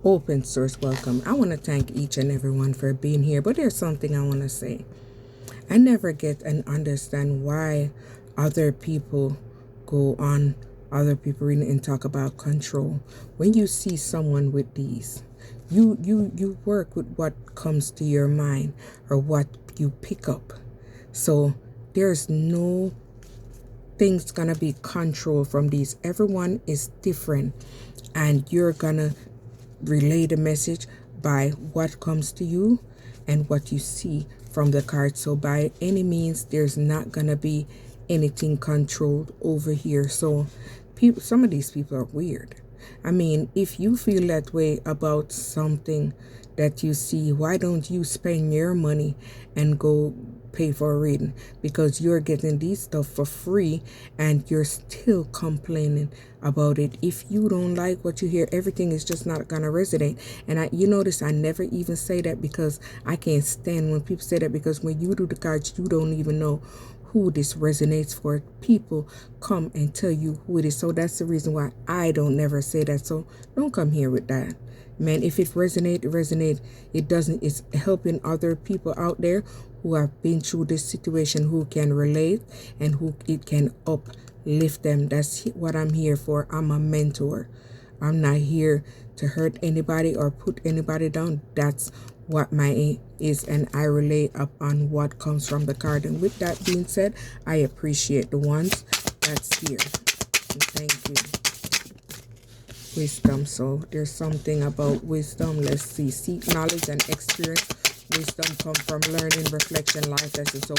Open source welcome. I want to thank each and everyone for being here, but there's something I want to say. I never get and understand why other people go on other people reading and talk about control. When you see someone with these, you work with what comes to your mind or what you pick up. So there's no things gonna be control from these. Everyone is different, and you're gonna relay the message by what comes to you and what you see from the card. So by any means, there's not gonna be anything controlled over here. So people, some of these people are weird. I mean, if you feel that way about something that you see, why don't you spend your money and go pay for a reading? Because you're getting these stuff for free and you're still complaining about it. If you don't like what you hear, everything is just not gonna resonate. And you notice I never even say that because I can't stand when people say that, because when you do the cards, you don't even know who this resonates for. People come and tell you who it is. So that's the reason why I don't never say that. So don't come here with that. Man, if it resonate, it resonate. It doesn't, it's helping other people out there who have been through this situation, who can relate and who it can uplift them. That's what I'm here for. I'm a mentor. I'm not here to hurt anybody or put anybody down. That's what my aim is, and I relay upon what comes from the card. And with that being said, I appreciate the ones that's here. And thank you. Wisdom. So there's something about wisdom. Let's see. Seek knowledge and experience. Wisdom come from learning, reflection, life lessons. So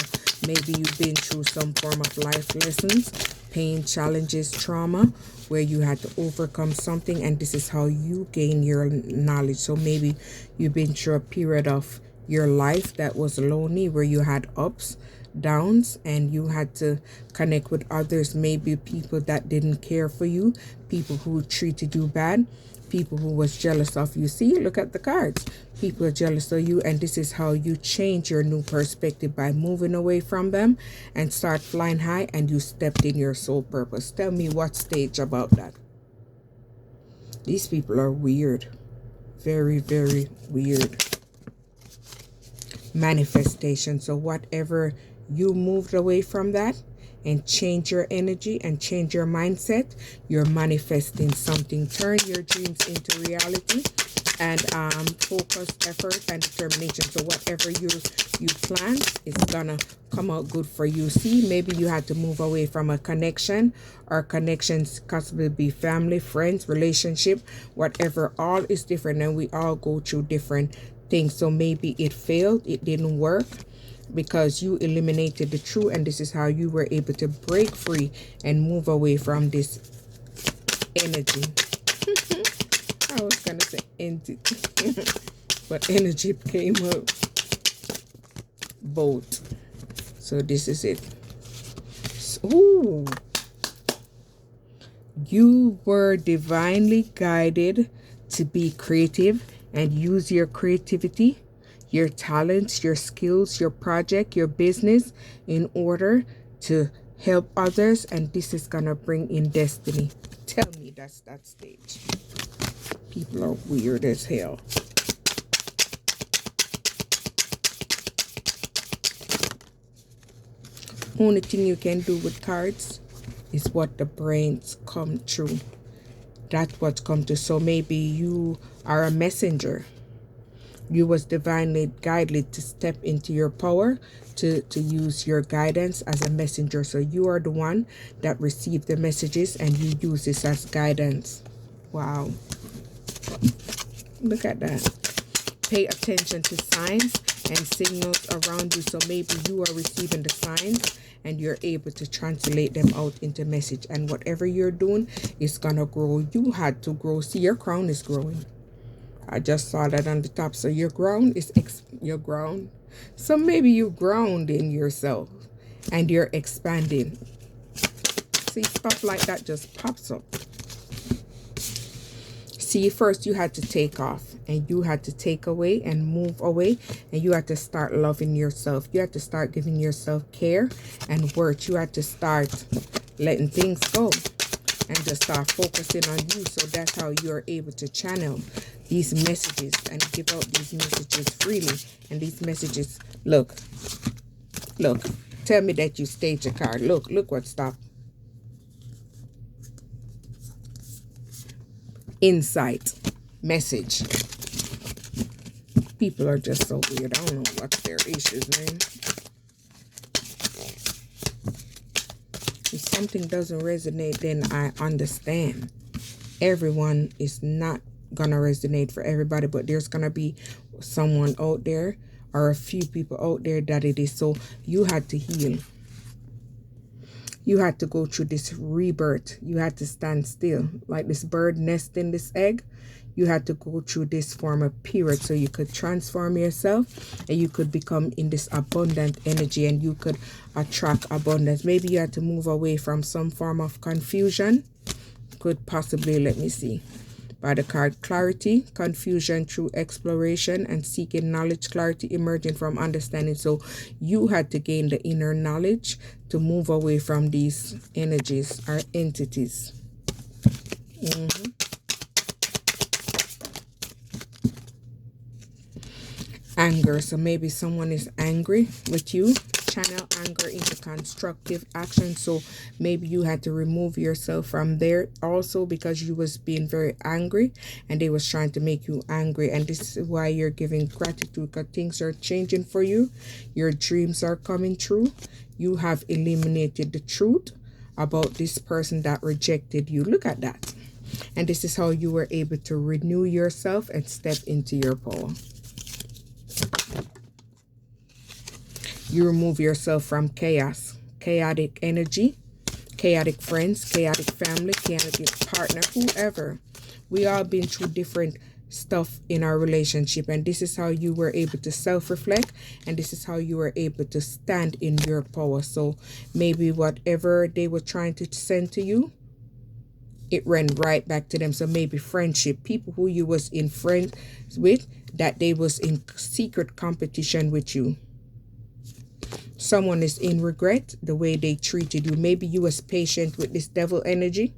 maybe you've been through some form of life lessons, pain, challenges, trauma, where you had to overcome something, and this is how you gain your knowledge. So maybe you've been through a period of your life that was lonely, where you had ups, downs, and you had to connect with others, maybe people that didn't care for you, people who treated you bad, people who was jealous of you. See, look at the cards. People are jealous of you, and this is how you change your new perspective, by moving away from them and start flying high, and you stepped in your soul purpose. Tell me what stage about that. These people are weird. Very, very weird. Manifestation. So whatever you moved away from that and change your energy and change your mindset, you're manifesting something. Turn your dreams into reality, and focus, effort, and determination. So whatever you plan is gonna come out good for you. See, maybe you had to move away from a connection, or connections possibly be family, friends, relationship, whatever. All is different, and we all go through different things. So maybe it failed, it didn't work, because you eliminated the truth, and this is how you were able to break free and move away from this energy. I was gonna say entity, but energy came up. Both. So this is it. Ooh. You were divinely guided to be creative and use your creativity, your talents, your skills, your project, your business in order to help others, and this is gonna bring in destiny. Tell me that's that stage. People are weird as hell. Only thing you can do with cards is what the brains come true. That's what's come to. So maybe you are a messenger. You was divinely guided to step into your power, to use your guidance as a messenger. So you are the one that received the messages, and you use this as guidance. Wow. Look at that. Pay attention to signs and signals around you. So maybe you are receiving the signs, and you're able to translate them out into message. And whatever you're doing is gonna grow. You had to grow. See, your crown is growing. I just saw that on the top. So your ground is your ground. So maybe you ground in yourself and you're expanding. See, stuff like that just pops up. See, first you had to take off, and you had to take away and move away, and you had to start loving yourself. You had to start giving yourself care and worth. You had to start letting things go. and just start focusing on you. So that's how you're able to channel these messages and give out these messages freely. And these messages, look, tell me that you staged your card. Look what stopped. Insight message. People are just so weird. I don't know what's their issues, man. If something doesn't resonate, then I understand. Everyone is not gonna resonate for everybody, but there's gonna be someone out there or a few people out there that it is. So you had to heal. You had to go through this rebirth. You had to stand still. Like this bird nesting this egg. You had to go through this form of period so you could transform yourself and you could become in this abundant energy and you could attract abundance. Maybe you had to move away from some form of confusion. Could possibly, let me see. By the card clarity, confusion through exploration and seeking knowledge, clarity emerging from understanding. So you had to gain the inner knowledge to move away from these energies or entities. Anger. So maybe someone is angry with you. Channel anger into constructive action. So maybe you had to remove yourself from there also because you was being very angry and they was trying to make you angry. And this is why you're giving gratitude, because things are changing for you. Your dreams are coming true. You have eliminated the truth about this person that rejected you. Look at that. And this is how you were able to renew yourself and step into your power. You remove yourself from chaos, chaotic energy, chaotic friends, chaotic family, chaotic partner, whoever. We all been through different stuff in our relationship, and this is how you were able to self-reflect, and this is how you were able to stand in your power. So maybe whatever they were trying to send to you, it ran right back to them. So maybe friendship, people who you was in friends with, that they was in secret competition with you. Someone is in regret the way they treated you. Maybe you was patient with this devil energy,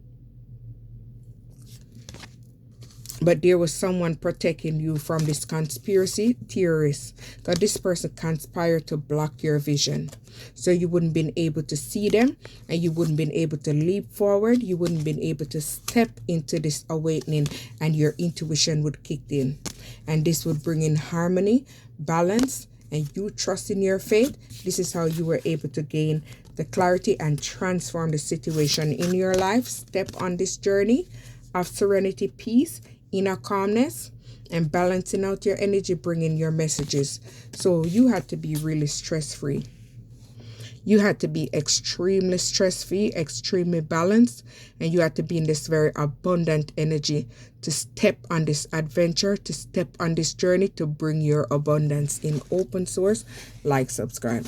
but there was someone protecting you from this conspiracy theorist, because this person conspired to block your vision. So you wouldn't been able to see them and you wouldn't been able to leap forward. You wouldn't been able to step into this awakening and your intuition would kick in. And this would bring in harmony, balance, and you trust in your faith. This is how you were able to gain the clarity and transform the situation in your life. Step on this journey of serenity, peace, inner calmness, and balancing out your energy, bringing your messages. So you had to be really stress-free. You had to be extremely stress-free, extremely balanced, and you had to be in this very abundant energy to step on this adventure, to step on this journey to bring your abundance in. Open source. Like, subscribe.